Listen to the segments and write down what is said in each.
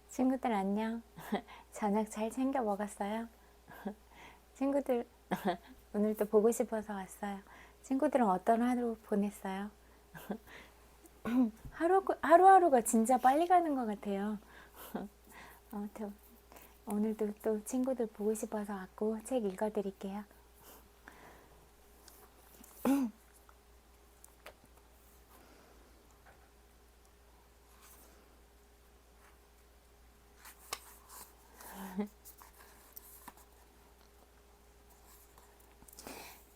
친구들 안녕. 저녁 잘 챙겨 먹었어요? 친구들 오늘도 보고 싶어서 왔어요. 친구들은 어떤 하루 보냈어요? 하루하루가 진짜 빨리 가는 것 같아요. 아무튼 오늘도 또 친구들 보고 싶어서 왔고 책 읽어드릴게요.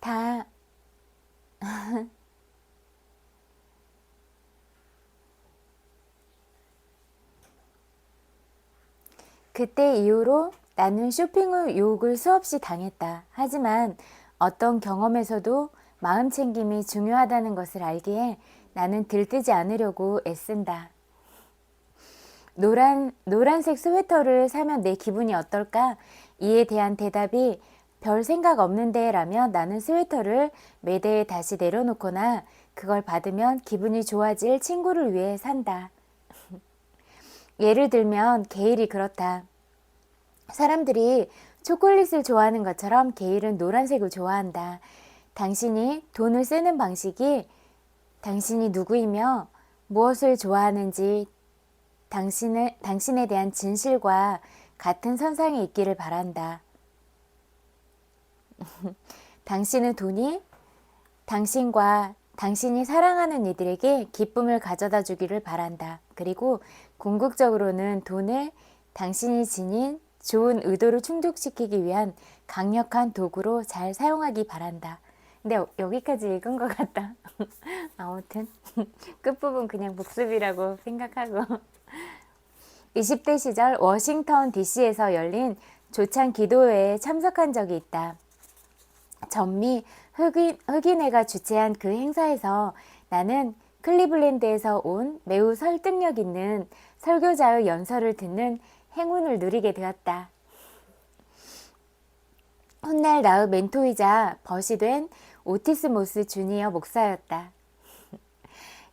다 그때 이후로 나는 쇼핑 유혹을 수없이 당했다. 하지만 어떤 경험에서도 마음 챙김이 중요하다는 것을 알기에 나는 들뜨지 않으려고 애쓴다. 노란색 스웨터를 사면 내 기분이 어떨까? 이에 대한 대답이 별 생각 없는데 라면 나는 스웨터를 매대에 다시 내려놓거나 그걸 받으면 기분이 좋아질 친구를 위해 산다. 예를 들면 게일이 그렇다. 사람들이 초콜릿을 좋아하는 것처럼 게일은 노란색을 좋아한다. 당신이 돈을 쓰는 방식이 당신이 누구이며 무엇을 좋아하는지 당신에 대한 진실과 같은 선상에 있기를 바란다. 당신의 돈이 당신과 당신이 사랑하는 이들에게 기쁨을 가져다 주기를 바란다. 그리고 궁극적으로는 돈을 당신이 지닌 좋은 의도를 충족시키기 위한 강력한 도구로 잘 사용하기 바란다. 근데 여기까지 읽은 것 같다. 아무튼 끝부분 그냥 복습이라고 생각하고 20대 시절 워싱턴 DC에서 열린 조찬 기도회에 참석한 적이 있다. 전미 흑인회가 주최한 그 행사에서 나는 클리블랜드에서 온 매우 설득력 있는 설교자의 연설을 듣는 행운을 누리게 되었다. 훗날 나의 멘토이자 벗이 된 오티스 모스 주니어 목사였다.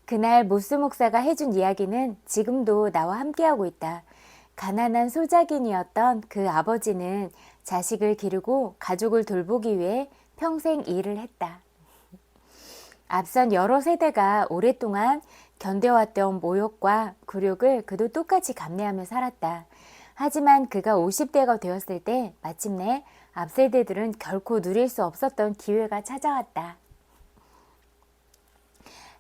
그날 모스 목사가 해준 이야기는 지금도 나와 함께하고 있다. 가난한 소작인이었던 그 아버지는 자식을 기르고 가족을 돌보기 위해 평생 일을 했다. 앞선 여러 세대가 오랫동안 견뎌왔던 모욕과 굴욕을 그도 똑같이 감내하며 살았다. 하지만 그가 50대가 되었을 때 마침내 앞세대들은 결코 누릴 수 없었던 기회가 찾아왔다.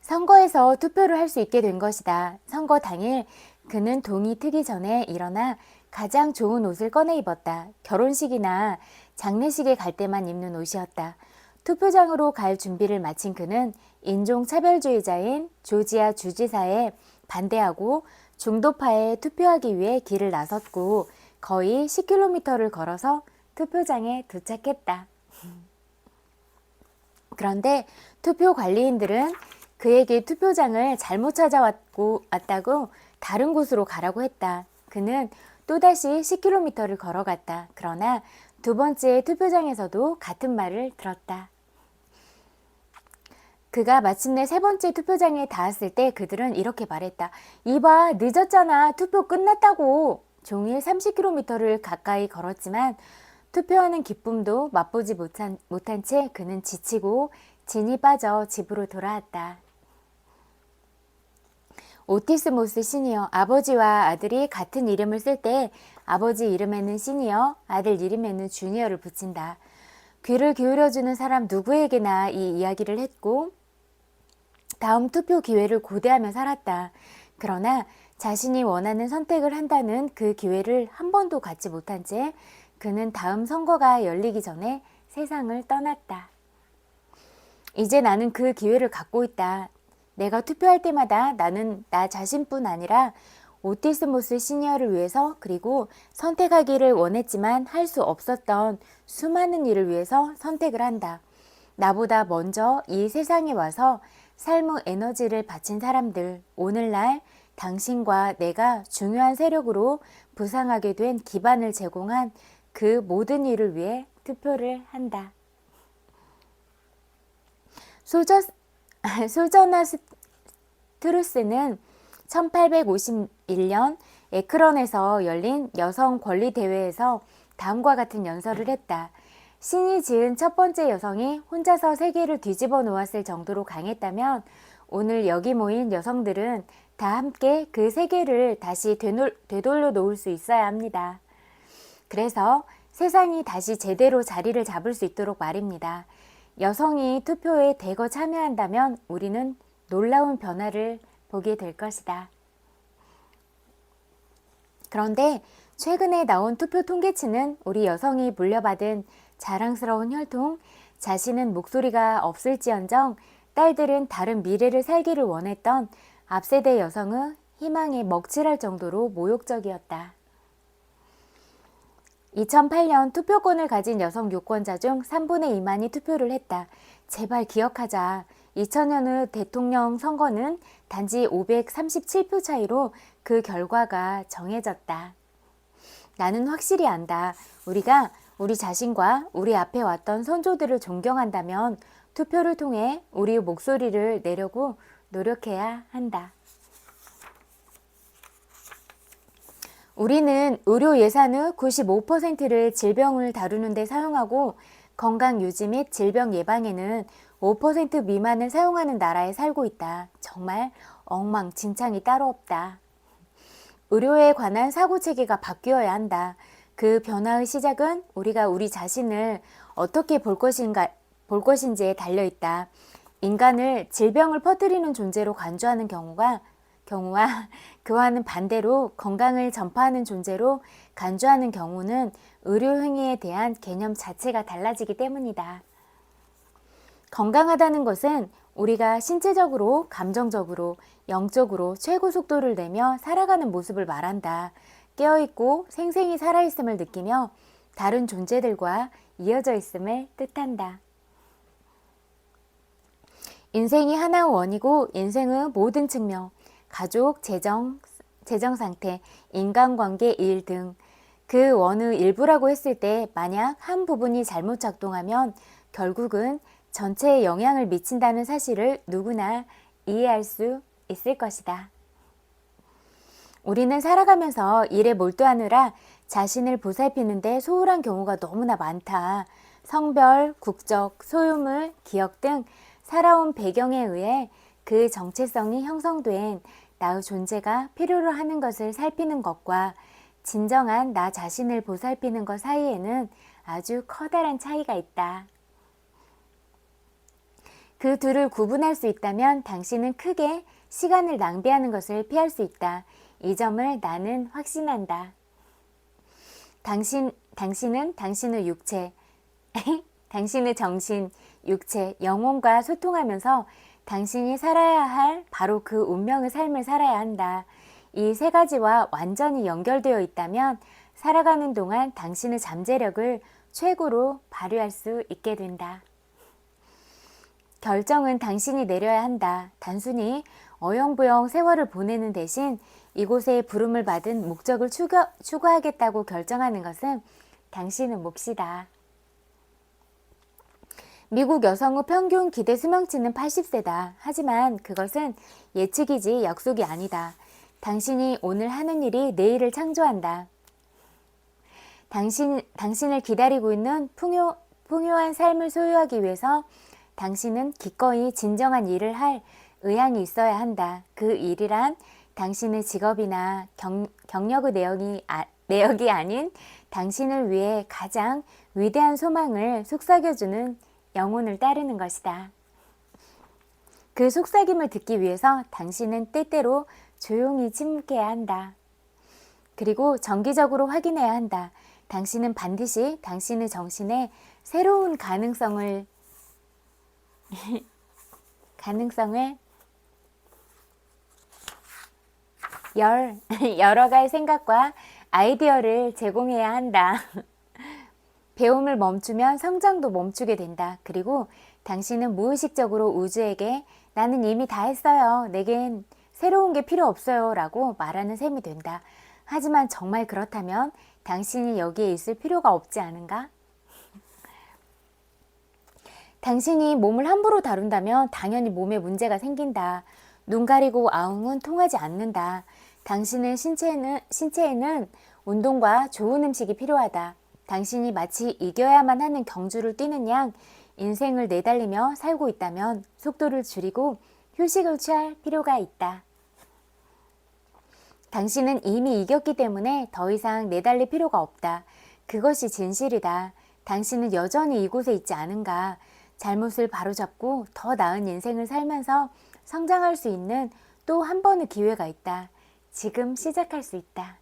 선거에서 투표를 할 수 있게 된 것이다. 선거 당일 그는 동이 트기 전에 일어나 가장 좋은 옷을 꺼내 입었다. 결혼식이나 장례식에 갈 때만 입는 옷이었다. 투표장으로 갈 준비를 마친 그는 인종차별주의자인 조지아 주지사에 반대하고 중도파에 투표하기 위해 길을 나섰고 거의 10km를 걸어서 투표장에 도착했다. 그런데 투표 관리인들은 그에게 투표장을 잘못 찾아왔다고 다른 곳으로 가라고 했다. 그는 또다시 10km를 걸어갔다. 그러나 두 번째 투표장에서도 같은 말을 들었다. 그가 마침내 세 번째 투표장에 닿았을 때 그들은 이렇게 말했다. 이봐, 늦었잖아. 투표 끝났다고. 종일 30km를 가까이 걸었지만 투표하는 기쁨도 맛보지 못한 채 그는 지치고 진이 빠져 집으로 돌아왔다. 오티스 모스 시니어, 아버지와 아들이 같은 이름을 쓸 때 아버지 이름에는 시니어, 아들 이름에는 주니어를 붙인다. 귀를 기울여주는 사람 누구에게나 이 이야기를 했고 다음 투표 기회를 고대하며 살았다. 그러나 자신이 원하는 선택을 한다는 그 기회를 한 번도 갖지 못한 채 그는 다음 선거가 열리기 전에 세상을 떠났다. 이제 나는 그 기회를 갖고 있다. 내가 투표할 때마다 나는 나 자신뿐 아니라 오티스 모스 시니어를 위해서 그리고 선택하기를 원했지만 할 수 없었던 수많은 일을 위해서 선택을 한다. 나보다 먼저 이 세상에 와서 삶의 에너지를 바친 사람들, 오늘날 당신과 내가 중요한 세력으로 부상하게 된 기반을 제공한 그 모든 일을 위해 투표를 한다. 소저나 트루스는 1851년 에크런에서 열린 여성 권리 대회에서 다음과 같은 연설을 했다. 신이 지은 첫 번째 여성이 혼자서 세계를 뒤집어 놓았을 정도로 강했다면 오늘 여기 모인 여성들은 다 함께 그 세계를 다시 되돌려 놓을 수 있어야 합니다. 그래서 세상이 다시 제대로 자리를 잡을 수 있도록 말입니다. 여성이 투표에 대거 참여한다면 우리는 놀라운 변화를 보게 될 것이다. 그런데 최근에 나온 투표 통계치는 우리 여성이 물려받은 자랑스러운 혈통, 자신은 목소리가 없을지언정 딸들은 다른 미래를 살기를 원했던 앞세대 여성의 희망에 먹칠할 정도로 모욕적이었다. 2008년 투표권을 가진 여성 유권자 중 3분의 2만이 투표를 했다. 제발 기억하자. 2000년의 대통령 선거는 단지 537표 차이로 그 결과가 정해졌다. 나는 확실히 안다. 우리가 우리 자신과 우리 앞에 왔던 선조들을 존경한다면 투표를 통해 우리의 목소리를 내려고 노력해야 한다. 우리는 의료 예산의 95%를 질병을 다루는 데 사용하고 건강 유지 및 질병 예방에는 5% 미만을 사용하는 나라에 살고 있다. 정말 엉망진창이 따로 없다. 의료에 관한 사고체계가 바뀌어야 한다. 그 변화의 시작은 우리가 우리 자신을 어떻게 볼 것인지에 달려있다. 인간을 질병을 퍼뜨리는 존재로 간주하는 경우와 그와는 반대로 건강을 전파하는 존재로 간주하는 경우는 의료 행위에 대한 개념 자체가 달라지기 때문이다. 건강하다는 것은 우리가 신체적으로, 감정적으로, 영적으로 최고 속도를 내며 살아가는 모습을 말한다. 깨어있고 생생히 살아있음을 느끼며 다른 존재들과 이어져 있음을 뜻한다. 인생이 하나의 원이고 인생의 모든 측면, 가족, 재정 상태, 인간관계, 일 등 그 원의 일부라고 했을 때 만약 한 부분이 잘못 작동하면 결국은 전체에 영향을 미친다는 사실을 누구나 이해할 수 있을 것이다. 우리는 살아가면서 일에 몰두하느라 자신을 보살피는데 소홀한 경우가 너무나 많다. 성별, 국적, 소유물, 기억 등 살아온 배경에 의해 그 정체성이 형성된 나의 존재가 필요로 하는 것을 살피는 것과 진정한 나 자신을 보살피는 것 사이에는 아주 커다란 차이가 있다. 그 둘을 구분할 수 있다면 당신은 크게 시간을 낭비하는 것을 피할 수 있다. 이 점을 나는 확신한다. 당신은 당신의 육체, 당신의 정신, 육체, 영혼과 소통하면서 당신이 살아야 할 바로 그 운명의 삶을 살아야 한다. 이 세 가지와 완전히 연결되어 있다면 살아가는 동안 당신의 잠재력을 최고로 발휘할 수 있게 된다. 결정은 당신이 내려야 한다. 단순히 어영부영 세월을 보내는 대신 이곳에 부름을 받은 목적을 추구하겠다고 결정하는 것은 당신의 몫이다. 미국 여성의 평균 기대 수명치는 80세다. 하지만 그것은 예측이지 약속이 아니다. 당신이 오늘 하는 일이 내일을 창조한다. 당신을 기다리고 있는 풍요한 삶을 소유하기 위해서 당신은 기꺼이 진정한 일을 할 의향이 있어야 한다. 그 일이란 당신의 직업이나 경력의 내역이 아닌 당신을 위해 가장 위대한 소망을 속삭여주는 영혼을 따르는 것이다. 그 속삭임을 듣기 위해서 당신은 때때로 조용히 침묵해야 한다. 그리고 정기적으로 확인해야 한다. 당신은 반드시 당신의 정신에 새로운 가능성을 열어갈 생각과 아이디어를 제공해야 한다. 배움을 멈추면 성장도 멈추게 된다. 그리고 당신은 무의식적으로 우주에게 나는 이미 다 했어요. 내겐 새로운 게 필요 없어요. 라고 말하는 셈이 된다. 하지만 정말 그렇다면 당신이 여기에 있을 필요가 없지 않은가? 당신이 몸을 함부로 다룬다면 당연히 몸에 문제가 생긴다. 눈 가리고 아웅은 통하지 않는다. 당신의 신체에는 운동과 좋은 음식이 필요하다. 당신이 마치 이겨야만 하는 경주를 뛰는 양 인생을 내달리며 살고 있다면 속도를 줄이고 휴식을 취할 필요가 있다. 당신은 이미 이겼기 때문에 더 이상 내달릴 필요가 없다. 그것이 진실이다. 당신은 여전히 이곳에 있지 않은가. 잘못을 바로잡고 더 나은 인생을 살면서 성장할 수 있는 또 한 번의 기회가 있다. 지금 시작할 수 있다.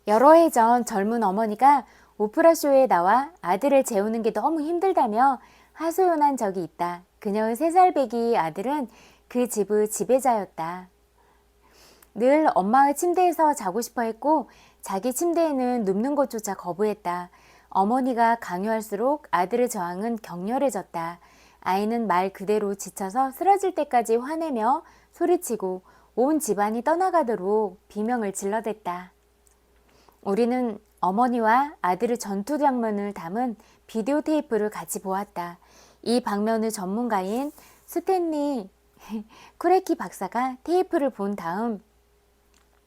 여러 해 전 젊은 어머니가 오프라쇼에 나와 아들을 재우는 게 너무 힘들다며 하소연한 적이 있다. 그녀의 3살 배기 아들은 그 집의 지배자였다. 늘 엄마의 침대에서 자고 싶어 했고 자기 침대에는 눕는 것조차 거부했다. 어머니가 강요할수록 아들의 저항은 격렬해졌다. 아이는 말 그대로 지쳐서 쓰러질 때까지 화내며 소리치고 온 집안이 떠나가도록 비명을 질러댔다. 우리는 어머니와 아들의 전투 장면을 담은 비디오 테이프를 같이 보았다. 이 방면의 전문가인 스탠리 쿠레키 박사가 테이프를 본 다음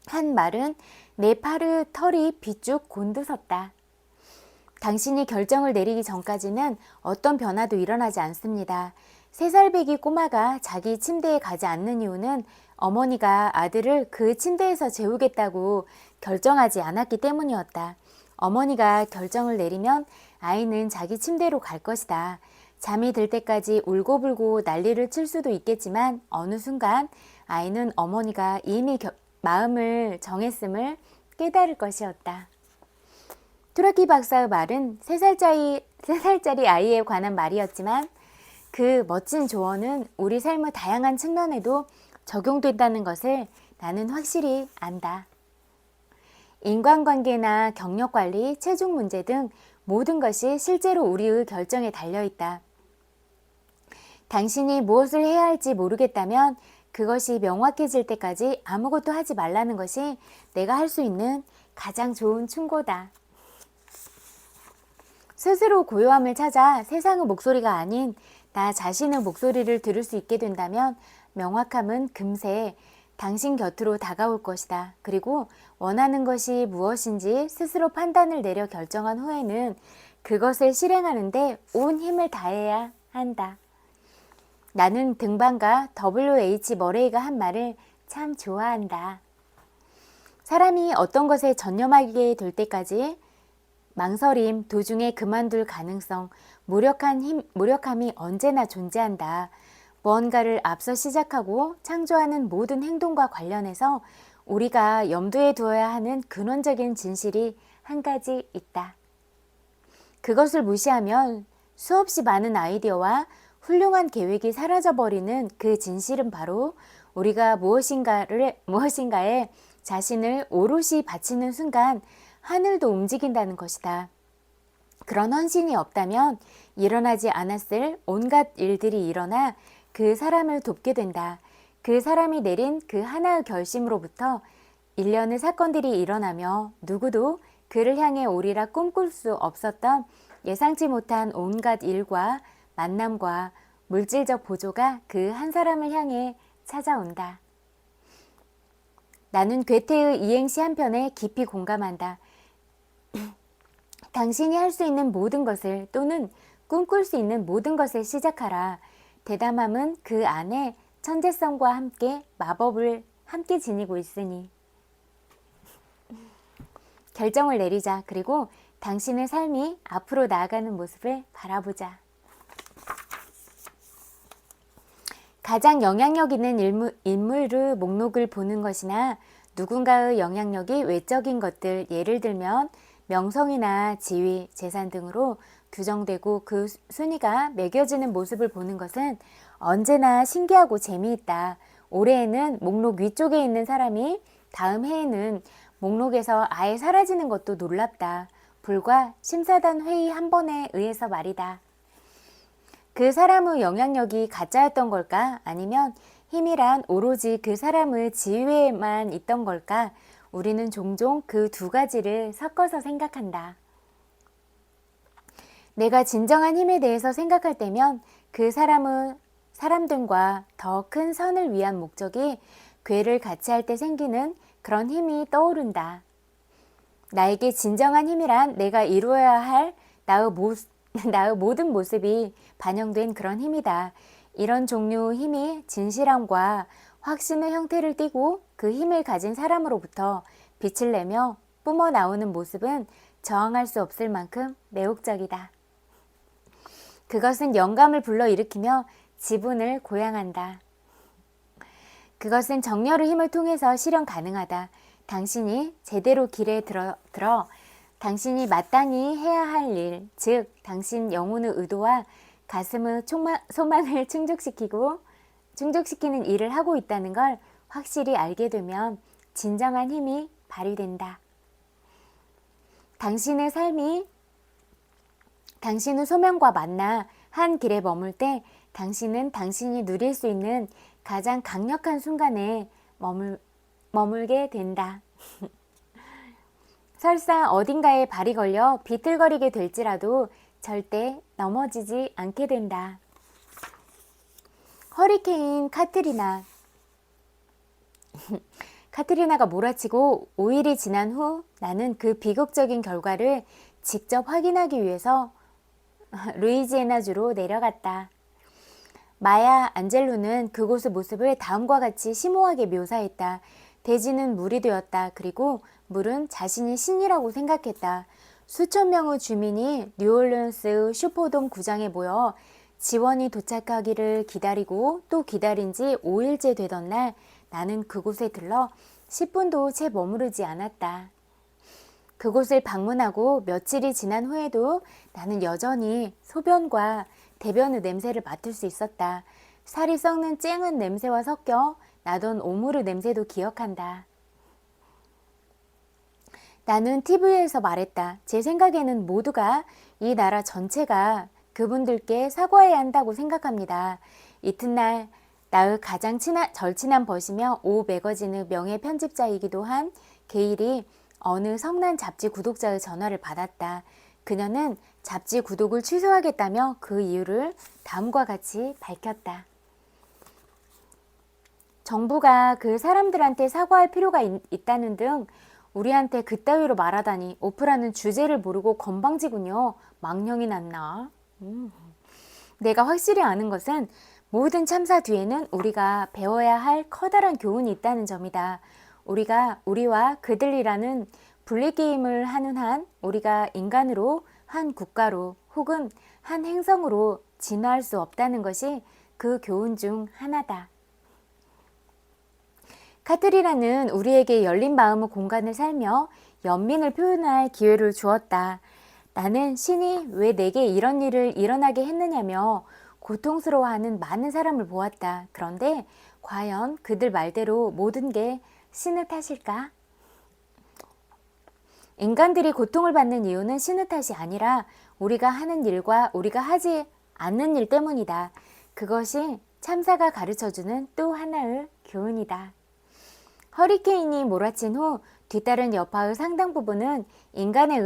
한 말은 내 팔의 털이 비쭉 곤두섰다. 당신이 결정을 내리기 전까지는 어떤 변화도 일어나지 않습니다. 3살 배기 꼬마가 자기 침대에 가지 않는 이유는 어머니가 아들을 그 침대에서 재우겠다고 결정하지 않았기 때문이었다. 어머니가 결정을 내리면 아이는 자기 침대로 갈 것이다. 잠이 들 때까지 울고불고 난리를 칠 수도 있겠지만 어느 순간 아이는 어머니가 이미 마음을 정했음을 깨달을 것이었다. 투라키 박사의 말은 3살짜리 아이에 관한 말이었지만 그 멋진 조언은 우리 삶의 다양한 측면에도 적용된다는 것을 나는 확실히 안다. 인간관계나 경력관리, 체중 문제 등 모든 것이 실제로 우리의 결정에 달려있다. 당신이 무엇을 해야 할지 모르겠다면 그것이 명확해질 때까지 아무것도 하지 말라는 것이 내가 할 수 있는 가장 좋은 충고다. 스스로 고요함을 찾아 세상의 목소리가 아닌 나 자신의 목소리를 들을 수 있게 된다면 명확함은 금세 당신 곁으로 다가올 것이다. 그리고 원하는 것이 무엇인지 스스로 판단을 내려 결정한 후에는 그것을 실행하는데 온 힘을 다해야 한다. 나는 등반가 W.H. 머레이가 한 말을 참 좋아한다. 사람이 어떤 것에 전념하게 될 때까지 망설임, 도중에 그만둘 가능성, 무력함이 언제나 존재한다. 무언가를 앞서 시작하고 창조하는 모든 행동과 관련해서 우리가 염두에 두어야 하는 근원적인 진실이 한 가지 있다. 그것을 무시하면 수없이 많은 아이디어와 훌륭한 계획이 사라져버리는 그 진실은 바로 우리가 무엇인가에 자신을 오롯이 바치는 순간 하늘도 움직인다는 것이다. 그런 헌신이 없다면 일어나지 않았을 온갖 일들이 일어나 그 사람을 돕게 된다. 그 사람이 내린 그 하나의 결심으로부터 일련의 사건들이 일어나며 누구도 그를 향해 오리라 꿈꿀 수 없었던 예상치 못한 온갖 일과 만남과 물질적 보조가 그 한 사람을 향해 찾아온다. 나는 괴테의 이행시 한 편에 깊이 공감한다. 당신이 할 수 있는 모든 것을 또는 꿈꿀 수 있는 모든 것을 시작하라. 대담함은 그 안에 천재성과 함께 마법을 함께 지니고 있으니. 결정을 내리자. 그리고 당신의 삶이 앞으로 나아가는 모습을 바라보자. 가장 영향력 있는 인물의 목록을 보는 것이나 누군가의 영향력이 외적인 것들, 예를 들면 명성이나 지위, 재산 등으로 규정되고 그 순위가 매겨지는 모습을 보는 것은 언제나 신기하고 재미있다. 올해에는 목록 위쪽에 있는 사람이 다음 해에는 목록에서 아예 사라지는 것도 놀랍다. 불과 심사단 회의 한 번에 의해서 말이다. 그 사람의 영향력이 가짜였던 걸까? 아니면 힘이란 오로지 그 사람의 지위에만 있던 걸까? 우리는 종종 그 두 가지를 섞어서 생각한다. 내가 진정한 힘에 대해서 생각할 때면 그 사람의 사람들과 더 큰 선을 위한 목적이 궤를 같이 할 때 생기는 그런 힘이 떠오른다. 나에게 진정한 힘이란 내가 이루어야 할 나의 모든 모습이 반영된 그런 힘이다. 이런 종류 힘이 진실함과 확신의 형태를 띠고 그 힘을 가진 사람으로부터 빛을 내며 뿜어 나오는 모습은 저항할 수 없을 만큼 매혹적이다. 그것은 영감을 불러일으키며 지분을 고양한다. 그것은 정열의 힘을 통해서 실현 가능하다. 당신이 제대로 길에 들어 당신이 마땅히 해야 할 일, 즉 당신 영혼의 의도와 가슴의 소망을 충족시키는 일을 하고 있다는 걸 확실히 알게 되면 진정한 힘이 발휘된다. 당신의 삶이 당신의 소명과 만나 한 길에 머물 때 당신은 당신이 누릴 수 있는 가장 강력한 순간에 머물게 된다. 설사 어딘가에 발이 걸려 비틀거리게 될지라도 절대 넘어지지 않게 된다. 허리케인 카트리나. 카트리나가 몰아치고 5일이 지난 후 나는 그 비극적인 결과를 직접 확인하기 위해서 루이지애나주로 내려갔다. 마야 안젤로는 그곳의 모습을 다음과 같이 심오하게 묘사했다. 대지는 물이 되었다. 그리고 물은 자신이 신이라고 생각했다. 수천 명의 주민이 뉴올리언스 슈퍼돔 구장에 모여 지원이 도착하기를 기다리고 또 기다린 지 5일째 되던 날 나는 그곳에 들러 10분도 채 머무르지 않았다. 그곳을 방문하고 며칠이 지난 후에도 나는 여전히 소변과 대변의 냄새를 맡을 수 있었다. 살이 썩는 쨍한 냄새와 섞여 나던 오물의 냄새도 기억한다. 나는 TV에서 말했다. 제 생각에는 모두가 이 나라 전체가 그분들께 사과해야 한다고 생각합니다. 이튿날 나의 가장 절친한 벗이며 오 매거진의 명예 편집자이기도 한 게일이 어느 성난 잡지 구독자의 전화를 받았다. 그녀는 잡지 구독을 취소하겠다며 그 이유를 다음과 같이 밝혔다. 정부가 그 사람들한테 사과할 필요가 있다는 등 우리한테 그따위로 말하다니 오프라는 주제를 모르고 건방지군요. 망령이 났나? 내가 확실히 아는 것은 모든 참사 뒤에는 우리가 배워야 할 커다란 교훈이 있다는 점이다. 우리와 그들이라는 분리게임을 하는 한 우리가 인간으로 한 국가로 혹은 한 행성으로 진화할 수 없다는 것이 그 교훈 중 하나다. 카트리나는 우리에게 열린 마음의 공간을 살며 연민을 표현할 기회를 주었다. 나는 신이 왜 내게 이런 일을 일어나게 했느냐며 고통스러워하는 많은 사람을 보았다. 그런데 과연 그들 말대로 모든 게 신의 탓일까? 인간들이 고통을 받는 이유는 신의 탓이 아니라 우리가 하는 일과 우리가 하지 않는 일 때문이다. 그것이 참사가 가르쳐주는 또 하나의 교훈이다. 허리케인이 몰아친 후 뒤따른 여파의 상당 부분은 인간에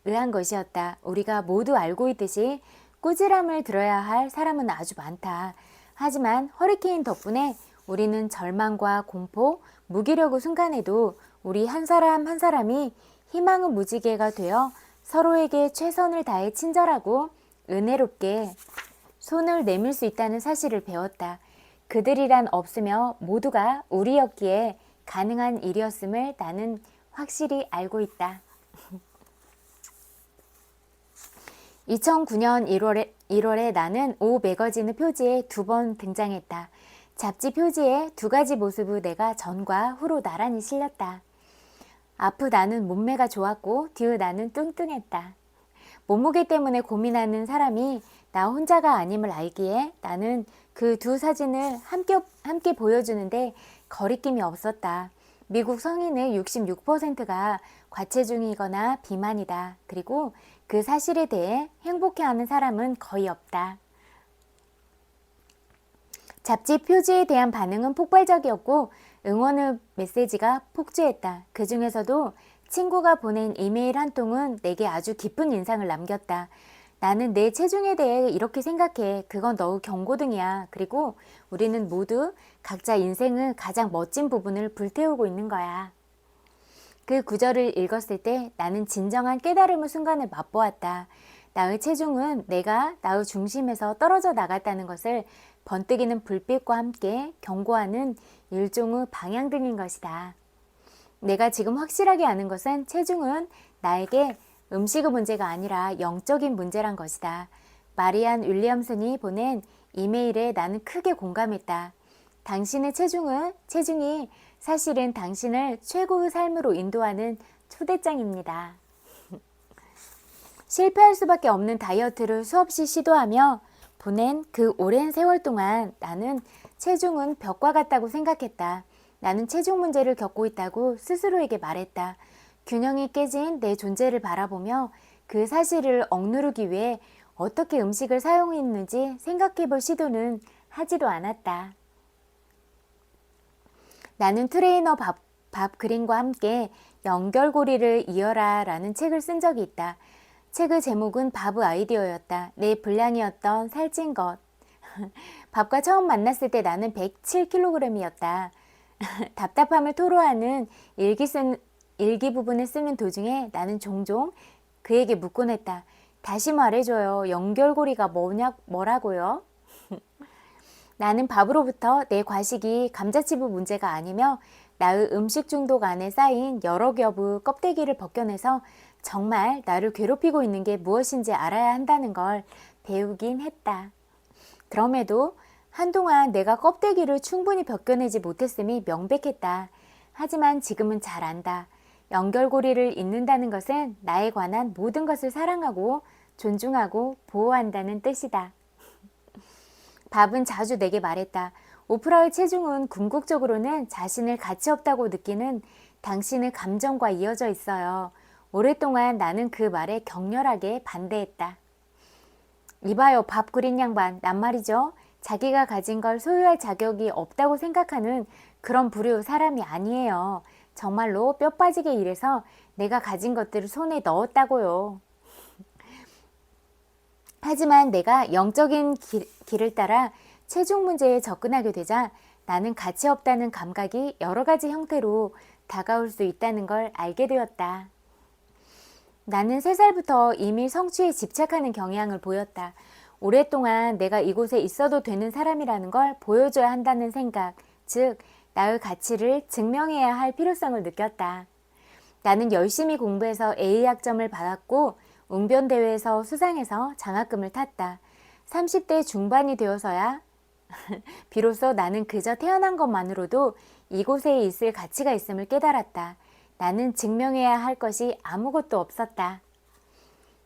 의한 것이었다. 우리가 모두 알고 있듯이 꾸지람을 들어야 할 사람은 아주 많다. 하지만 허리케인 덕분에 우리는 절망과 공포, 무기력의 순간에도 우리 한 사람 한 사람이 희망의 무지개가 되어 서로에게 최선을 다해 친절하고 은혜롭게 손을 내밀 수 있다는 사실을 배웠다. 그들이란 없으며 모두가 우리였기에 가능한 일이었음을 나는 확실히 알고 있다. 2009년 1월에 나는 오 매거진의 표지에 2번 등장했다. 잡지 표지에 2가지 모습의 내가 전과 후로 나란히 실렸다. 앞의 나는 몸매가 좋았고 뒤의 나는 뚱뚱했다. 몸무게 때문에 고민하는 사람이 나 혼자가 아님을 알기에 나는 그 두 사진을 함께 보여주는데 거리낌이 없었다. 미국 성인의 66%가 과체중이거나 비만이다. 그리고 그 사실에 대해 행복해하는 사람은 거의 없다. 잡지 표지에 대한 반응은 폭발적이었고 응원의 메시지가 폭주했다. 그 중에서도 친구가 보낸 이메일 한 통은 내게 아주 깊은 인상을 남겼다. 나는 내 체중에 대해 이렇게 생각해. 그건 너무 경고등이야. 그리고 우리는 모두 각자 인생의 가장 멋진 부분을 불태우고 있는 거야. 그 구절을 읽었을 때 나는 진정한 깨달음의 순간을 맛보았다. 나의 체중은 내가 나의 중심에서 떨어져 나갔다는 것을 번뜩이는 불빛과 함께 경고하는 일종의 방향등인 것이다. 내가 지금 확실하게 아는 것은 체중은 나에게 음식의 문제가 아니라 영적인 문제란 것이다. 마리안 윌리엄슨이 보낸 이메일에 나는 크게 공감했다. 당신의 체중이 사실은 당신을 최고의 삶으로 인도하는 초대장입니다. 실패할 수밖에 없는 다이어트를 수없이 시도하며 보낸 그 오랜 세월 동안 나는 체중은 벽과 같다고 생각했다. 나는 체중 문제를 겪고 있다고 스스로에게 말했다. 균형이 깨진 내 존재를 바라보며 그 사실을 억누르기 위해 어떻게 음식을 사용했는지 생각해 볼 시도는 하지도 않았다. 나는 트레이너 밥 그린과 함께 연결고리를 이어라 라는 책을 쓴 적이 있다. 책의 제목은 밥의 아이디어였다. 내 분량이었던 살찐 것. 밥과 처음 만났을 때 나는 107kg이었다. 답답함을 토로하는 일기 부분을 쓰는 도중에 나는 종종 그에게 묻곤 했다. 다시 말해줘요. 연결고리가 뭐라고요? 나는 밥으로부터 내 과식이 감자칩의 문제가 아니며 나의 음식 중독 안에 쌓인 여러 겹의 껍데기를 벗겨내서 정말 나를 괴롭히고 있는 게 무엇인지 알아야 한다는 걸 배우긴 했다. 그럼에도 한동안 내가 껍데기를 충분히 벗겨내지 못했음이 명백했다. 하지만 지금은 잘 안다. 연결고리를 잇는다는 것은 나에 관한 모든 것을 사랑하고 존중하고 보호한다는 뜻이다. 밥은 자주 내게 말했다. 오프라의 체중은 궁극적으로는 자신을 가치 없다고 느끼는 당신의 감정과 이어져 있어요. 오랫동안 나는 그 말에 격렬하게 반대했다. 이봐요, 밥 그린 양반. 난 말이죠. 자기가 가진 걸 소유할 자격이 없다고 생각하는 그런 부류의 사람이 아니에요. 정말로 뼈 빠지게 일해서 내가 가진 것들을 손에 넣었다고요. 하지만 내가 영적인 길을 따라 체중 문제에 접근하게 되자 나는 가치 없다는 감각이 여러 가지 형태로 다가올 수 있다는 걸 알게 되었다. 나는 3살부터 이미 성취에 집착하는 경향을 보였다. 오랫동안 내가 이곳에 있어도 되는 사람이라는 걸 보여줘야 한다는 생각, 즉 나의 가치를 증명해야 할 필요성을 느꼈다. 나는 열심히 공부해서 A학점을 받았고 웅변대회에서 수상해서 장학금을 탔다. 30대 중반이 되어서야 비로소 나는 그저 태어난 것만으로도 이곳에 있을 가치가 있음을 깨달았다. 나는 증명해야 할 것이 아무것도 없었다.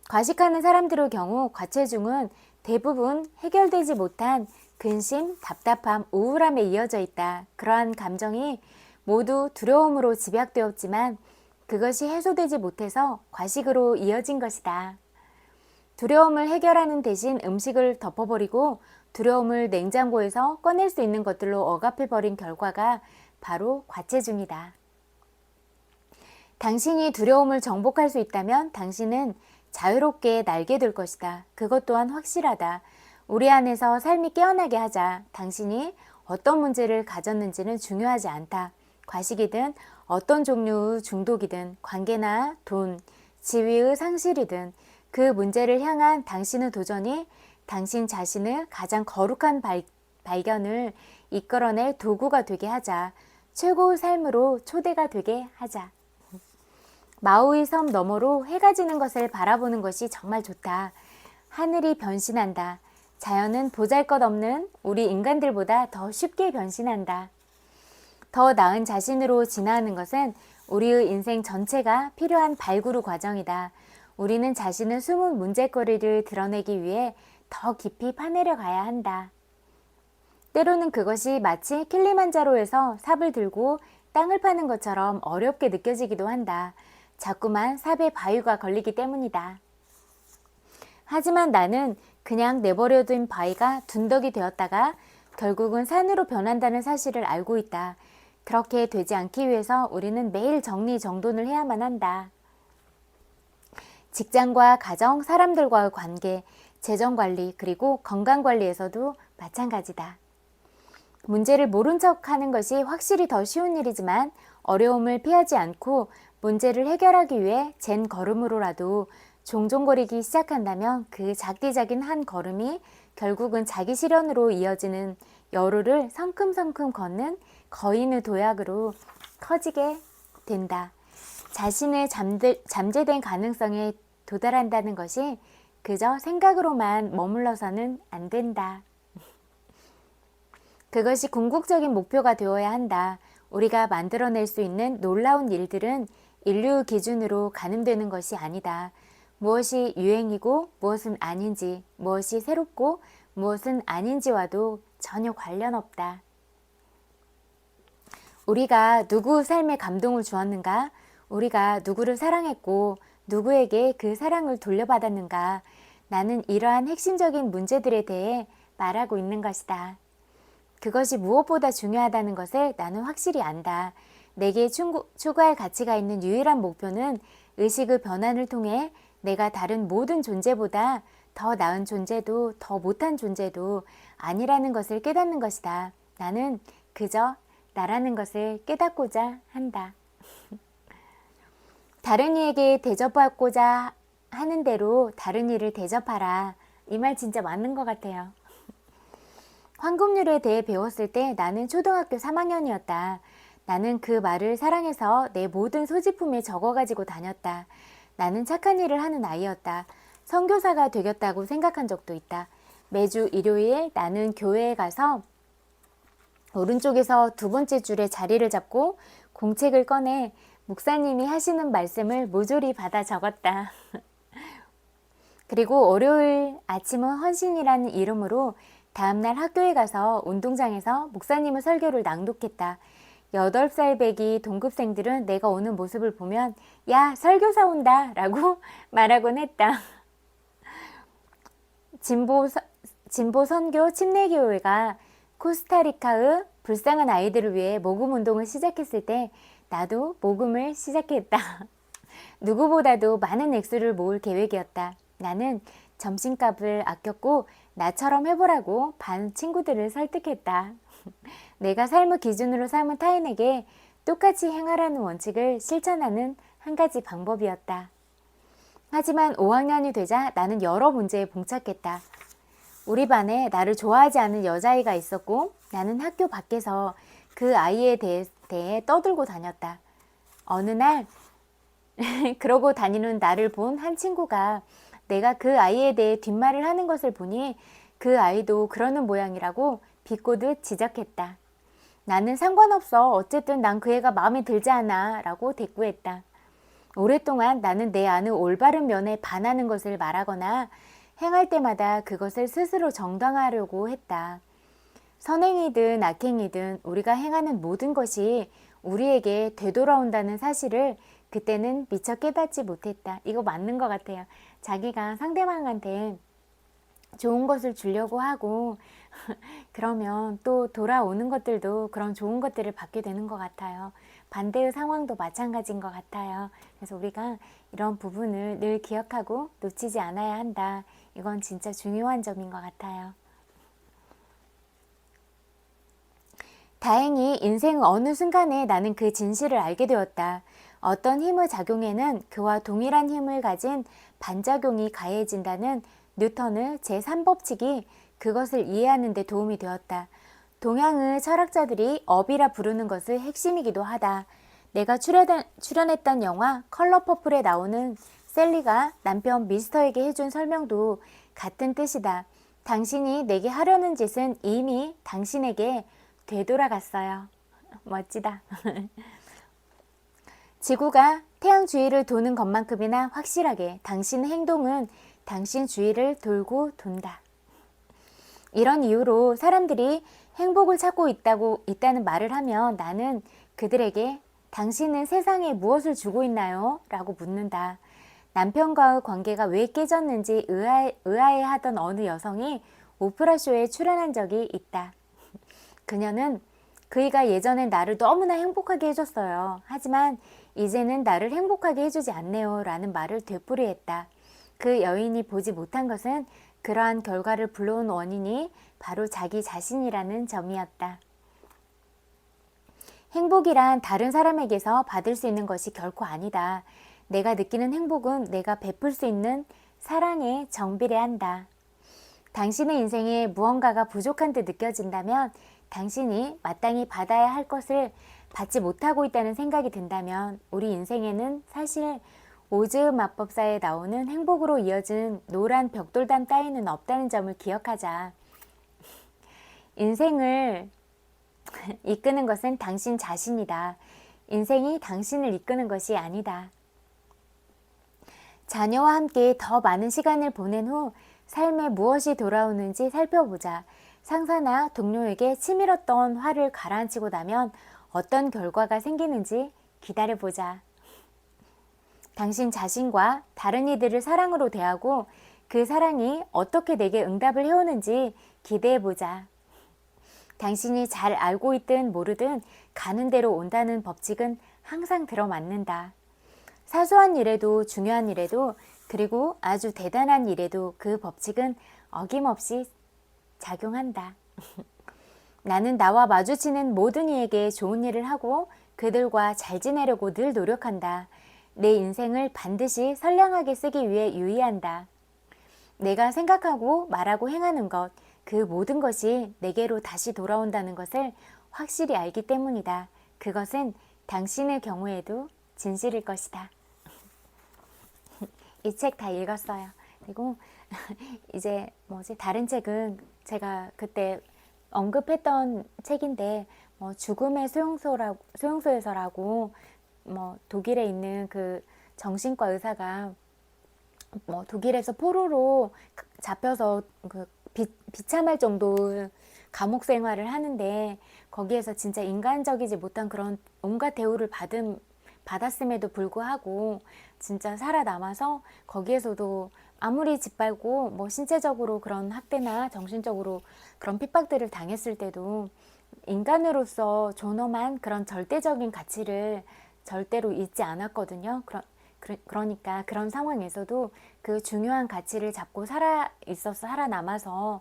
과식하는 사람들의 경우 과체중은 대부분 해결되지 못한 근심, 답답함, 우울함에 이어져 있다. 그러한 감정이 모두 두려움으로 집약되었지만 그것이 해소되지 못해서 과식으로 이어진 것이다. 두려움을 해결하는 대신 음식을 덮어버리고 두려움을 냉장고에서 꺼낼 수 있는 것들로 억압해버린 결과가 바로 과체중이다. 당신이 두려움을 정복할 수 있다면 당신은 자유롭게 날게 될 것이다. 그것 또한 확실하다. 우리 안에서 삶이 깨어나게 하자. 당신이 어떤 문제를 가졌는지는 중요하지 않다. 과식이든 어떤 종류의 중독이든 관계나 돈, 지위의 상실이든 그 문제를 향한 당신의 도전이 당신 자신의 가장 거룩한 발견을 이끌어낼 도구가 되게 하자. 최고의 삶으로 초대가 되게 하자. 마우이 섬 너머로 해가 지는 것을 바라보는 것이 정말 좋다. 하늘이 변신한다. 자연은 보잘것없는 우리 인간들보다 더 쉽게 변신한다. 더 나은 자신으로 진화하는 것은 우리의 인생 전체가 필요한 발구루 과정이다. 우리는 자신의 숨은 문제거리를 드러내기 위해 더 깊이 파내려 가야 한다. 때로는 그것이 마치 킬리만자로에서 삽을 들고 땅을 파는 것처럼 어렵게 느껴지기도 한다. 자꾸만 삽에 바위가 걸리기 때문이다. 하지만 나는 그냥 내버려둔 바위가 둔덕이 되었다가 결국은 산으로 변한다는 사실을 알고 있다. 그렇게 되지 않기 위해서 우리는 매일 정리정돈을 해야만 한다. 직장과 가정, 사람들과의 관계, 재정관리, 그리고 건강관리에서도 마찬가지다. 문제를 모른 척 하는 것이 확실히 더 쉬운 일이지만 어려움을 피하지 않고 문제를 해결하기 위해 잰 걸음으로라도 종종거리기 시작한다면 그 작디작인 한 걸음이 결국은 자기 실현으로 이어지는 여로를 성큼성큼 걷는 거인의 도약으로 커지게 된다. 자신의 잠재된 가능성에 도달한다는 것이 그저 생각으로만 머물러서는 안 된다. 그것이 궁극적인 목표가 되어야 한다. 우리가 만들어낼 수 있는 놀라운 일들은 인류 기준으로 가늠되는 것이 아니다. 무엇이 유행이고 무엇은 아닌지, 무엇이 새롭고 무엇은 아닌지와도 전혀 관련 없다. 우리가 누구 삶에 감동을 주었는가? 우리가 누구를 사랑했고 누구에게 그 사랑을 돌려받았는가? 나는 이러한 핵심적인 문제들에 대해 말하고 있는 것이다. 그것이 무엇보다 중요하다는 것을 나는 확실히 안다. 내게 추구할 가치가 있는 유일한 목표는 의식의 변환을 통해 내가 다른 모든 존재보다 더 나은 존재도 더 못한 존재도 아니라는 것을 깨닫는 것이다. 나는 그저 나라는 것을 깨닫고자 한다. 다른 이에게 대접받고자 하는 대로 다른 이를 대접하라. 이 말 진짜 맞는 것 같아요. 황금률에 대해 배웠을 때 나는 초등학교 3학년이었다. 나는 그 말을 사랑해서 내 모든 소지품에 적어가지고 다녔다. 나는 착한 일을 하는 아이였다. 선교사가 되겠다고 생각한 적도 있다. 매주 일요일 나는 교회에 가서 오른쪽에서 두 번째 줄에 자리를 잡고 공책을 꺼내 목사님이 하시는 말씀을 모조리 받아 적었다. 그리고 월요일 아침은 헌신이라는 이름으로 다음날 학교에 가서 운동장에서 목사님의 설교를 낭독했다. 8살 배기 동급생들은 내가 오는 모습을 보면 야 설교사 온다 라고 말하곤 했다. 진보 선교 침례교회가 코스타리카의 불쌍한 아이들을 위해 모금 운동을 시작했을 때 나도 모금을 시작했다. 누구보다도 많은 액수를 모을 계획이었다. 나는 점심값을 아꼈고 나처럼 해보라고 반 친구들을 설득했다. 내가 삶의 기준으로 삼은 타인에게 똑같이 행하라는 원칙을 실천하는 한 가지 방법이었다. 하지만 5학년이 되자 나는 여러 문제에 봉착했다. 우리 반에 나를 좋아하지 않는 여자아이가 있었고 나는 학교 밖에서 그 아이에 대해 떠들고 다녔다. 어느 날 그러고 다니는 나를 본 한 친구가 내가 그 아이에 대해 뒷말을 하는 것을 보니 그 아이도 그러는 모양이라고 비꼬듯 지적했다. 나는 상관없어. 어쨌든 난 그 애가 마음에 들지 않아 라고 대꾸했다. 오랫동안 나는 내 안의 올바른 면에 반하는 것을 말하거나 행할 때마다 그것을 스스로 정당화하려고 했다. 선행이든 악행이든 우리가 행하는 모든 것이 우리에게 되돌아온다는 사실을 그때는 미처 깨닫지 못했다. 이거 맞는 것 같아요. 자기가 상대방한테 좋은 것을 주려고 하고 그러면 또 돌아오는 것들도 그런 좋은 것들을 받게 되는 것 같아요. 반대의 상황도 마찬가지인 것 같아요. 그래서 우리가 이런 부분을 늘 기억하고 놓치지 않아야 한다. 이건 진짜 중요한 점인 것 같아요. 다행히 인생 어느 순간에 나는 그 진실을 알게 되었다. 어떤 힘의 작용에는 그와 동일한 힘을 가진 반작용이 가해진다는 뉴턴의 제3법칙이 그것을 이해하는 데 도움이 되었다. 동양의 철학자들이 업이라 부르는 것의 핵심이기도 하다. 내가 출연했던 영화 컬러 퍼플에 나오는 셀리가 남편 미스터에게 해준 설명도 같은 뜻이다. 당신이 내게 하려는 짓은 이미 당신에게 되돌아갔어요. 멋지다. 지구가 태양 주위를 도는 것만큼이나 확실하게 당신의 행동은 당신 주위를 돌고 돈다. 이런 이유로 사람들이 행복을 찾고 있다는 말을 하면 나는 그들에게 당신은 세상에 무엇을 주고 있나요? 라고 묻는다. 남편과의 관계가 왜 깨졌는지 의아해하던 어느 여성이 오프라쇼에 출연한 적이 있다. 그녀는 그이가 예전엔 나를 너무나 행복하게 해줬어요. 하지만 이제는 나를 행복하게 해주지 않네요. 라는 말을 되풀이했다. 그 여인이 보지 못한 것은 그러한 결과를 불러온 원인이 바로 자기 자신이라는 점이었다. 행복이란 다른 사람에게서 받을 수 있는 것이 결코 아니다. 내가 느끼는 행복은 내가 베풀 수 있는 사랑에 정비례한다. 당신의 인생에 무언가가 부족한 듯 느껴진다면, 당신이 마땅히 받아야 할 것을 받지 못하고 있다는 생각이 든다면, 우리 인생에는 사실 오즈 마법사에 나오는 행복으로 이어진 노란 벽돌담 따위는 없다는 점을 기억하자. 인생을 이끄는 것은 당신 자신이다. 인생이 당신을 이끄는 것이 아니다. 자녀와 함께 더 많은 시간을 보낸 후 삶에 무엇이 돌아오는지 살펴보자. 상사나 동료에게 치밀었던 화를 가라앉히고 나면 어떤 결과가 생기는지 기다려보자. 당신 자신과 다른 이들을 사랑으로 대하고 그 사랑이 어떻게 내게 응답을 해오는지 기대해보자. 당신이 잘 알고 있든 모르든 가는 대로 온다는 법칙은 항상 들어맞는다. 사소한 일에도 중요한 일에도 그리고 아주 대단한 일에도 그 법칙은 어김없이 작용한다. 나는 나와 마주치는 모든 이에게 좋은 일을 하고 그들과 잘 지내려고 늘 노력한다. 내 인생을 반드시 선량하게 쓰기 위해 유의한다. 내가 생각하고 말하고 행하는 것, 그 모든 것이 내게로 다시 돌아온다는 것을 확실히 알기 때문이다. 그것은 당신의 경우에도 진실일 것이다. 이 책 다 읽었어요. 그리고 이제 다른 책은 제가 그때 언급했던 책인데 죽음의 소용소에서라고 독일에 있는 그 정신과 의사가 독일에서 포로로 잡혀서 그 비참할 정도 감옥 생활을 하는데 거기에서 진짜 인간적이지 못한 그런 온갖 대우를 받았음에도 불구하고 진짜 살아남아서 거기에서도 아무리 짓밟고 신체적으로 그런 학대나 정신적으로 그런 핍박들을 당했을 때도 인간으로서 존엄한 그런 절대적인 가치를 절대로 잊지 않았거든요. 그러니까 그런 상황에서도 그 중요한 가치를 잡고 살아남아서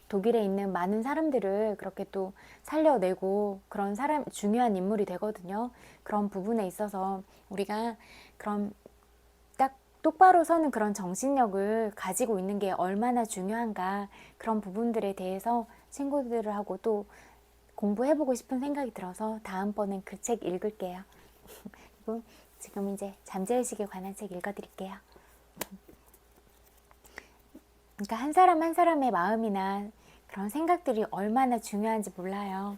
독일에 있는 많은 사람들을 그렇게 또 살려내고 그런 중요한 인물이 되거든요. 그런 부분에 있어서 우리가 그런 딱 똑바로 서는 그런 정신력을 가지고 있는 게 얼마나 중요한가, 그런 부분들에 대해서 친구들하고 또 공부해보고 싶은 생각이 들어서 다음번엔 그 책 읽을게요. 그리고 지금 이제 잠재의식에 관한 책 읽어드릴게요. 그러니까 한 사람 한 사람의 마음이나 그런 생각들이 얼마나 중요한지 몰라요.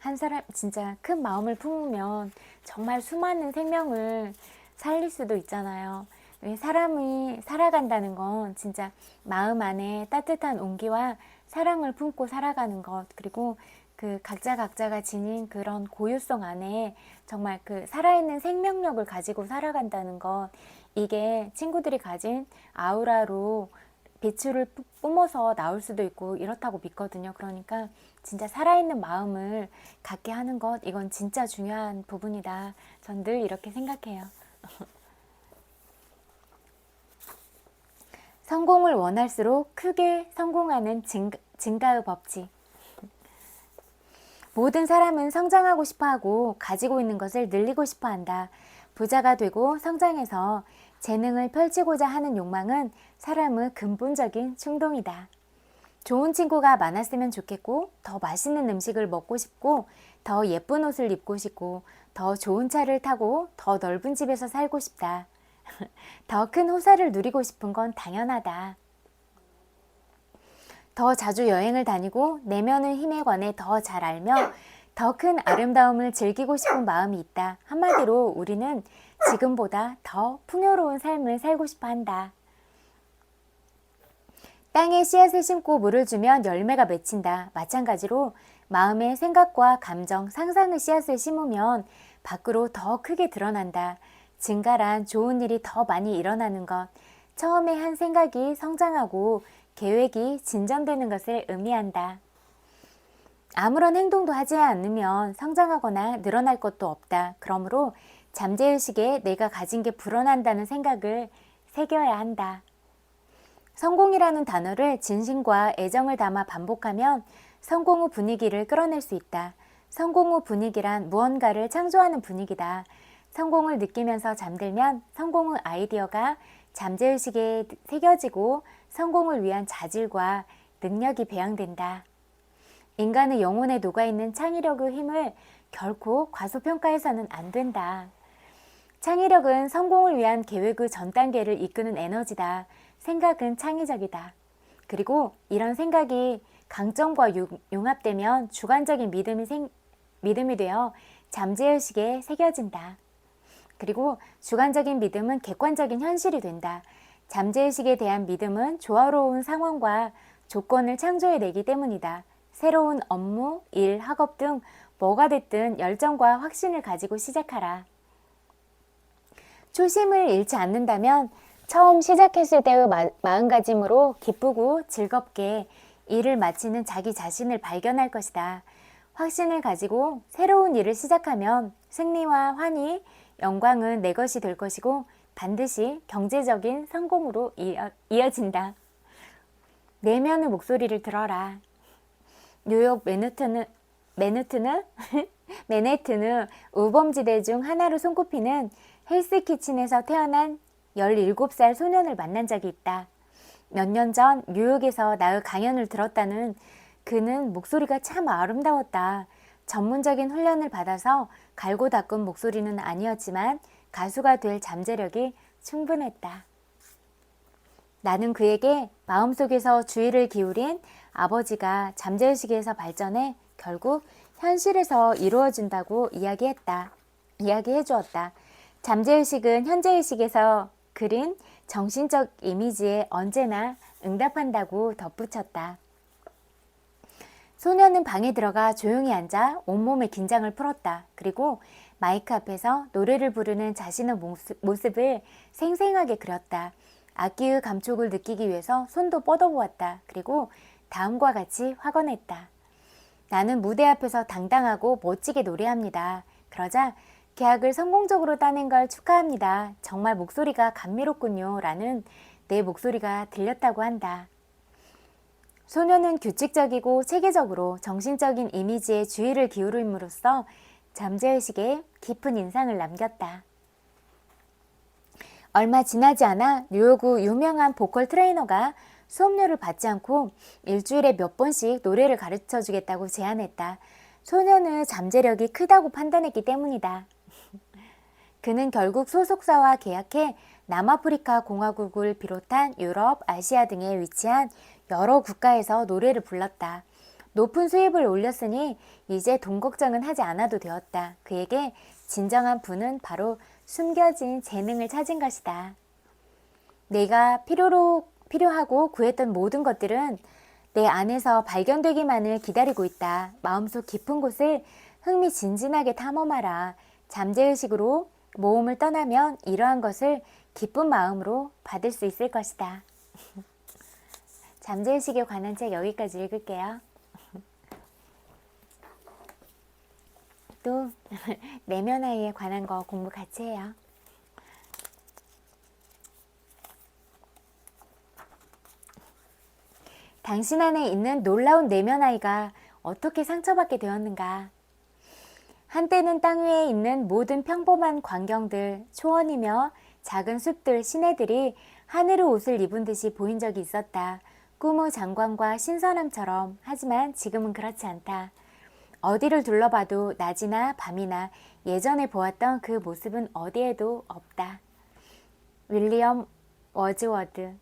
한 사람 진짜 큰 마음을 품으면 정말 수많은 생명을 살릴 수도 있잖아요. 사람이 살아간다는 건 진짜 마음 안에 따뜻한 온기와 사랑을 품고 살아가는 것, 그리고 그 각자가 지닌 그런 고유성 안에 정말 그 살아있는 생명력을 가지고 살아간다는 것, 이게 친구들이 가진 아우라로 빛을 뿜어서 나올 수도 있고 이렇다고 믿거든요. 그러니까 진짜 살아있는 마음을 갖게 하는 것, 이건 진짜 중요한 부분이다. 전 늘 이렇게 생각해요. 성공을 원할수록 크게 성공하는 증가의 법칙. 모든 사람은 성장하고 싶어하고 가지고 있는 것을 늘리고 싶어한다. 부자가 되고 성장해서 재능을 펼치고자 하는 욕망은 사람의 근본적인 충동이다. 좋은 친구가 많았으면 좋겠고, 더 맛있는 음식을 먹고 싶고, 더 예쁜 옷을 입고 싶고, 더 좋은 차를 타고 더 넓은 집에서 살고 싶다. 더 큰 호사를 누리고 싶은 건 당연하다. 더 자주 여행을 다니고 내면의 힘에 관해 더 잘 알며 더 큰 아름다움을 즐기고 싶은 마음이 있다. 한마디로 우리는 지금보다 더 풍요로운 삶을 살고 싶어 한다. 땅에 씨앗을 심고 물을 주면 열매가 맺힌다. 마찬가지로 마음의 생각과 감정, 상상의 씨앗을 심으면 밖으로 더 크게 드러난다. 증가란 좋은 일이 더 많이 일어나는 것, 처음에 한 생각이 성장하고 계획이 진전되는 것을 의미한다. 아무런 행동도 하지 않으면 성장하거나 늘어날 것도 없다. 그러므로 잠재의식에 내가 가진 게 불어난다는 생각을 새겨야 한다. 성공이라는 단어를 진심과 애정을 담아 반복하면 성공 후 분위기를 끌어낼 수 있다. 성공 후 분위기란 무언가를 창조하는 분위기다. 성공을 느끼면서 잠들면 성공 후 아이디어가 잠재의식에 새겨지고 성공을 위한 자질과 능력이 배양된다. 인간의 영혼에 녹아있는 창의력의 힘을 결코 과소평가해서는 안 된다. 창의력은 성공을 위한 계획의 전 단계를 이끄는 에너지다. 생각은 창의적이다. 그리고 이런 생각이 강점과 융합되면 주관적인 믿음이 되어 잠재의식에 새겨진다. 그리고 주관적인 믿음은 객관적인 현실이 된다. 잠재의식에 대한 믿음은 조화로운 상황과 조건을 창조해내기 때문이다. 새로운 업무, 일, 학업 등 뭐가 됐든 열정과 확신을 가지고 시작하라. 초심을 잃지 않는다면 처음 시작했을 때의 마음가짐으로 기쁘고 즐겁게 일을 마치는 자기 자신을 발견할 것이다. 확신을 가지고 새로운 일을 시작하면 승리와 환희, 영광은 내 것이 될 것이고 반드시 경제적인 성공으로 이어진다. 내면의 목소리를 들어라. 뉴욕 맨해튼의 우범지대 중 하나로 손꼽히는 헬스키친에서 태어난 17살 소년을 만난 적이 있다. 몇 년 전 뉴욕에서 나의 강연을 들었다는 그는 목소리가 참 아름다웠다. 전문적인 훈련을 받아서 갈고 닦은 목소리는 아니었지만 가수가 될 잠재력이 충분했다. 나는 그에게 마음속에서 주의를 기울인 아버지가 잠재의식에서 발전해 결국 현실에서 이루어진다고 이야기해 주었다. 잠재의식은 현재의식에서 그린 정신적 이미지에 언제나 응답한다고 덧붙였다. 소녀는 방에 들어가 조용히 앉아 온몸의 긴장을 풀었다. 그리고 마이크 앞에서 노래를 부르는 자신의 모습을 생생하게 그렸다. 악기의 감촉을 느끼기 위해서 손도 뻗어보았다. 그리고 다음과 같이 확언했다. 나는 무대 앞에서 당당하고 멋지게 노래합니다. 그러자 계약을 성공적으로 따낸 걸 축하합니다. 정말 목소리가 감미롭군요. 라는 내 목소리가 들렸다고 한다. 소녀는 규칙적이고 체계적으로 정신적인 이미지에 주의를 기울임으로써 잠재의식에 깊은 인상을 남겼다. 얼마 지나지 않아 뉴욕의 유명한 보컬 트레이너가 수업료를 받지 않고 일주일에 몇 번씩 노래를 가르쳐 주겠다고 제안했다. 소녀는 잠재력이 크다고 판단했기 때문이다. 그는 결국 소속사와 계약해 남아프리카 공화국을 비롯한 유럽, 아시아 등에 위치한 여러 국가에서 노래를 불렀다. 높은 수입을 올렸으니 이제 돈 걱정은 하지 않아도 되었다. 그에게 진정한 부는 바로 숨겨진 재능을 찾은 것이다. 내가 필요하고 구했던 모든 것들은 내 안에서 발견되기만을 기다리고 있다. 마음속 깊은 곳을 흥미진진하게 탐험하라. 잠재의식으로 모험을 떠나면 이러한 것을 기쁜 마음으로 받을 수 있을 것이다. 잠재의식에 관한 책 여기까지 읽을게요. 또 내면아이에 관한 거 공부 같이 해요. 당신 안에 있는 놀라운 내면아이가 어떻게 상처받게 되었는가? 한때는 땅 위에 있는 모든 평범한 광경들, 초원이며 작은 숲들, 시내들이 하늘의 옷을 입은 듯이 보인 적이 있었다. 꿈의 장관과 신선함처럼. 하지만 지금은 그렇지 않다. 어디를 둘러봐도 낮이나 밤이나 예전에 보았던 그 모습은 어디에도 없다. 윌리엄 워즈워드.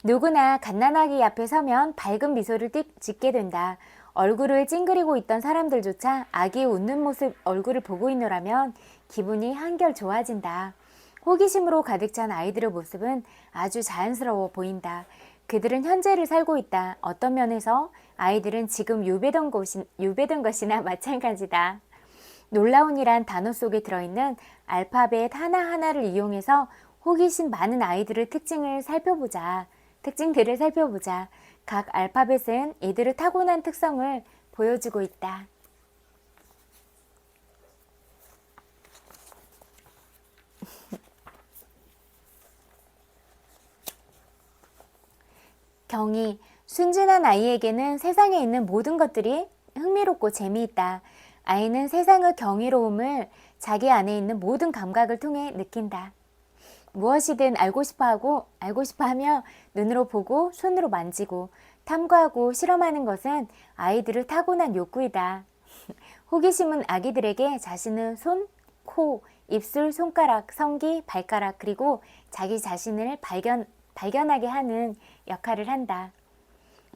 누구나 갓난아기 앞에 서면 밝은 미소를 짓게 된다. 얼굴을 찡그리고 있던 사람들조차 아기의 웃는 모습 얼굴을 보고 있노라면 기분이 한결 좋아진다. 호기심으로 가득 찬 아이들의 모습은 아주 자연스러워 보인다. 그들은 현재를 살고 있다. 어떤 면에서 아이들은 지금 유배된 것이나 마찬가지다. 놀라운이란 단어 속에 들어있는 알파벳 하나하나를 이용해서 호기심 많은 아이들의 특징들을 살펴보자. 각 알파벳은 이들의 타고난 특성을 보여주고 있다. 경이, 순진한 아이에게는 세상에 있는 모든 것들이 흥미롭고 재미있다. 아이는 세상의 경이로움을 자기 안에 있는 모든 감각을 통해 느낀다. 무엇이든 알고 싶어 하며 눈으로 보고 손으로 만지고 탐구하고 실험하는 것은 아이들의 타고난 욕구이다. 호기심은 아기들에게 자신의 손, 코, 입술, 손가락, 성기, 발가락 그리고 자기 자신을 발견하게 하는 역할을 한다.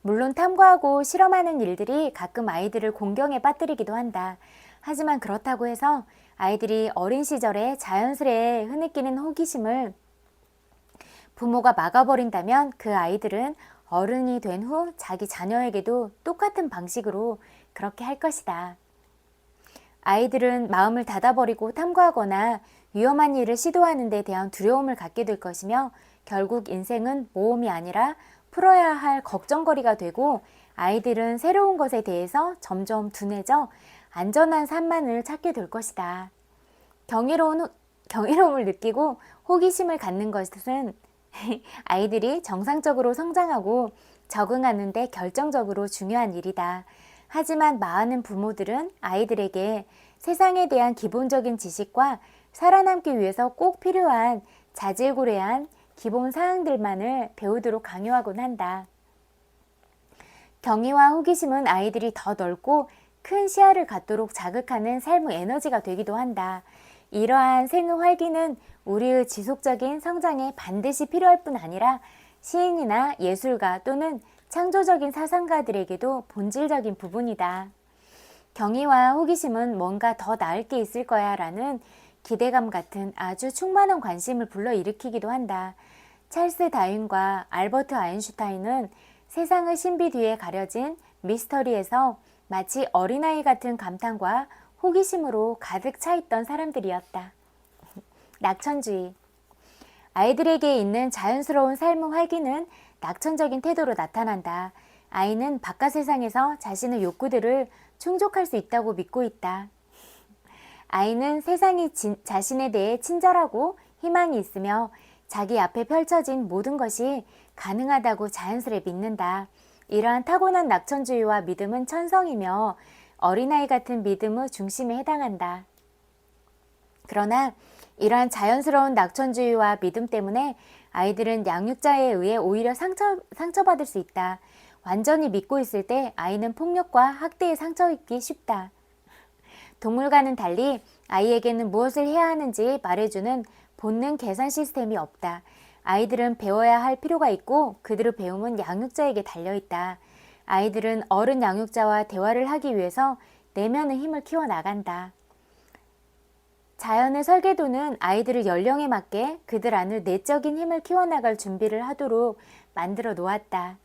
물론 탐구하고 실험하는 일들이 가끔 아이들을 공경에 빠뜨리기도 한다. 하지만 그렇다고 해서 아이들이 어린 시절에 자연스레 흐느끼는 호기심을 부모가 막아버린다면 그 아이들은 어른이 된 후 자기 자녀에게도 똑같은 방식으로 그렇게 할 것이다. 아이들은 마음을 닫아버리고 탐구하거나 위험한 일을 시도하는 데 대한 두려움을 갖게 될 것이며 결국 인생은 모험이 아니라 풀어야 할 걱정거리가 되고 아이들은 새로운 것에 대해서 점점 둔해져 안전한 산만을 찾게 될 것이다. 경이로움을 느끼고 호기심을 갖는 것은 아이들이 정상적으로 성장하고 적응하는 데 결정적으로 중요한 일이다. 하지만 많은 부모들은 아이들에게 세상에 대한 기본적인 지식과 살아남기 위해서 꼭 필요한 자질구레한 기본 사항들만을 배우도록 강요하곤 한다. 경의와 호기심은 아이들이 더 넓고 큰 시야를 갖도록 자극하는 삶의 에너지가 되기도 한다. 이러한 생의 활기는 우리의 지속적인 성장에 반드시 필요할 뿐 아니라 시인이나 예술가 또는 창조적인 사상가들에게도 본질적인 부분이다. 경의와 호기심은 뭔가 더 나을 게 있을 거야 라는 기대감 같은 아주 충만한 관심을 불러일으키기도 한다. 찰스 다윈과 알버트 아인슈타인은 세상의 신비 뒤에 가려진 미스터리에서 마치 어린아이 같은 감탄과 호기심으로 가득 차 있던 사람들이었다. 낙천주의. 아이들에게 있는 자연스러운 삶의 활기는 낙천적인 태도로 나타난다. 아이는 바깥 세상에서 자신의 욕구들을 충족할 수 있다고 믿고 있다. 아이는 세상이 자신에 대해 친절하고 희망이 있으며 자기 앞에 펼쳐진 모든 것이 가능하다고 자연스레 믿는다. 이러한 타고난 낙천주의와 믿음은 천성이며 어린아이 같은 믿음의 중심에 해당한다. 그러나 이러한 자연스러운 낙천주의와 믿음 때문에 아이들은 양육자에 의해 오히려 상처받을 수 있다. 완전히 믿고 있을 때 아이는 폭력과 학대에 상처 입기 쉽다. 동물과는 달리 아이에게는 무엇을 해야 하는지 말해주는 본능 계산 시스템이 없다. 아이들은 배워야 할 필요가 있고 그들의 배움은 양육자에게 달려있다. 아이들은 어른 양육자와 대화를 하기 위해서 내면의 힘을 키워나간다. 자연의 설계도는 아이들의 연령에 맞게 그들 안의 내적인 힘을 키워나갈 준비를 하도록 만들어 놓았다.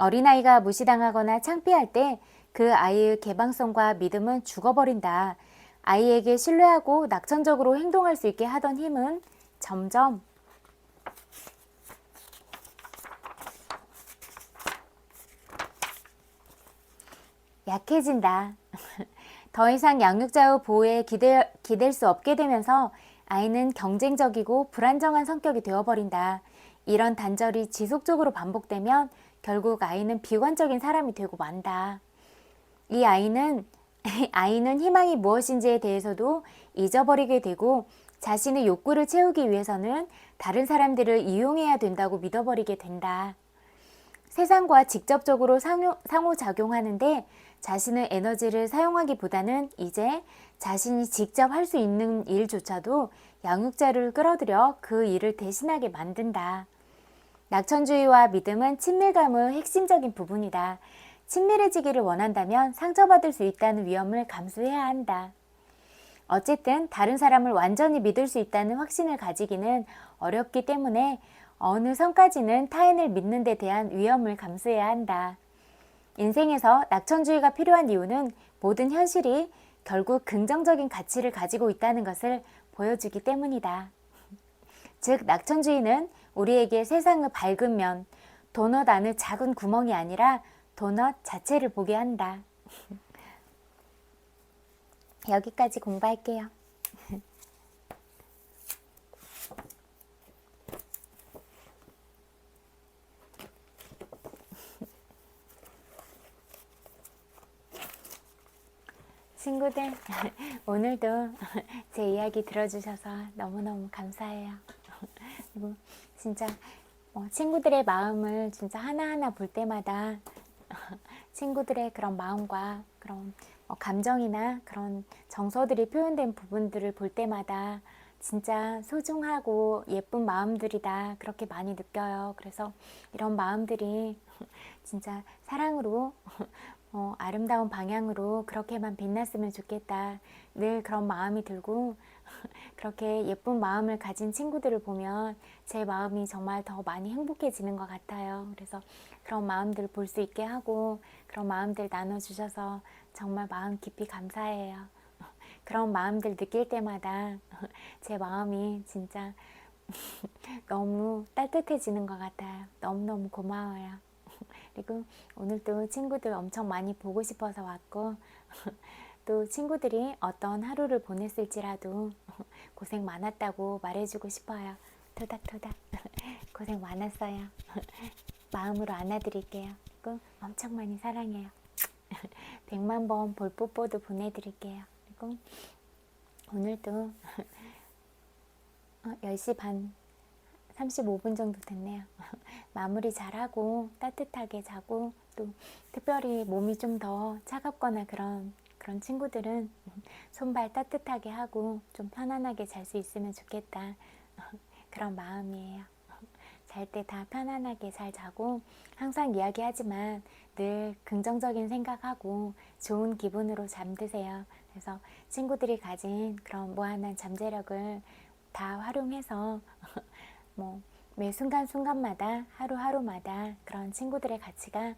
어린아이가 무시당하거나 창피할 때 그 아이의 개방성과 믿음은 죽어버린다. 아이에게 신뢰하고 낙천적으로 행동할 수 있게 하던 힘은 점점 약해진다. 더 이상 양육자의 보호에 기댈 수 없게 되면서 아이는 경쟁적이고 불안정한 성격이 되어버린다. 이런 단절이 지속적으로 반복되면 결국 아이는 비관적인 사람이 되고 만다. 이 아이는 희망이 무엇인지에 대해서도 잊어버리게 되고 자신의 욕구를 채우기 위해서는 다른 사람들을 이용해야 된다고 믿어버리게 된다. 세상과 직접적으로 상호작용하는데 자신의 에너지를 사용하기보다는 이제 자신이 직접 할 수 있는 일조차도 양육자를 끌어들여 그 일을 대신하게 만든다. 낙천주의와 믿음은 친밀감의 핵심적인 부분이다. 친밀해지기를 원한다면 상처받을 수 있다는 위험을 감수해야 한다. 어쨌든 다른 사람을 완전히 믿을 수 있다는 확신을 가지기는 어렵기 때문에 어느 선까지는 타인을 믿는 데 대한 위험을 감수해야 한다. 인생에서 낙천주의가 필요한 이유는 모든 현실이 결국 긍정적인 가치를 가지고 있다는 것을 보여주기 때문이다. 즉 낙천주의는 우리에게 세상의 밝은 면, 도넛 안의 작은 구멍이 아니라 도넛 자체를 보게 한다. 여기까지 공부할게요. 친구들, 오늘도 제 이야기 들어주셔서 너무너무 감사해요. 그리고 진짜 친구들의 마음을 진짜 하나하나 볼 때마다 친구들의 그런 마음과 그런 감정이나 그런 정서들이 표현된 부분들을 볼 때마다 진짜 소중하고 예쁜 마음들이다, 그렇게 많이 느껴요. 그래서 이런 마음들이 진짜 사랑으로 아름다운 방향으로 그렇게만 빛났으면 좋겠다, 늘 그런 마음이 들고 그렇게 예쁜 마음을 가진 친구들을 보면 제 마음이 정말 더 많이 행복해지는 것 같아요. 그래서 그런 마음들 볼 수 있게 하고 그런 마음들 나눠주셔서 정말 마음 깊이 감사해요. 그런 마음들 느낄 때마다 제 마음이 진짜 너무 따뜻해지는 것 같아요. 너무너무 고마워요. 그리고 오늘도 친구들 엄청 많이 보고 싶어서 왔고 또 친구들이 어떤 하루를 보냈을지라도 고생 많았다고 말해주고 싶어요. 토닥토닥 고생 많았어요. 마음으로 안아드릴게요. 그리고 엄청 많이 사랑해요. 100만 번 볼뽀뽀도 보내드릴게요. 그리고 오늘도 10시 반 35분 정도 됐네요. 마무리 잘하고 따뜻하게 자고, 또 특별히 몸이 좀 더 차갑거나 그런 친구들은 손발 따뜻하게 하고 좀 편안하게 잘 수 있으면 좋겠다, 그런 마음이에요. 잘 때 다 편안하게 잘 자고, 항상 이야기하지만 늘 긍정적인 생각하고 좋은 기분으로 잠드세요. 그래서 친구들이 가진 그런 무한한 잠재력을 다 활용해서 매 순간순간마다 하루하루마다 그런 친구들의 가치가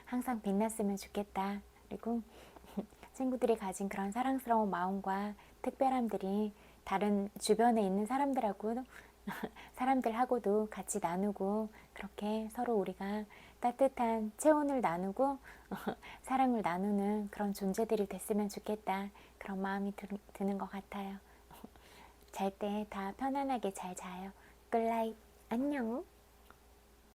항상 빛났으면 좋겠다. 그리고 친구들이 가진 그런 사랑스러운 마음과 특별함들이 다른 주변에 있는 사람들하고도 같이 나누고, 그렇게 서로 우리가 따뜻한 체온을 나누고 사랑을 나누는 그런 존재들이 됐으면 좋겠다, 그런 마음이 드는 것 같아요. 잘 때 다 편안하게 잘 자요. 굿나잇. 안녕.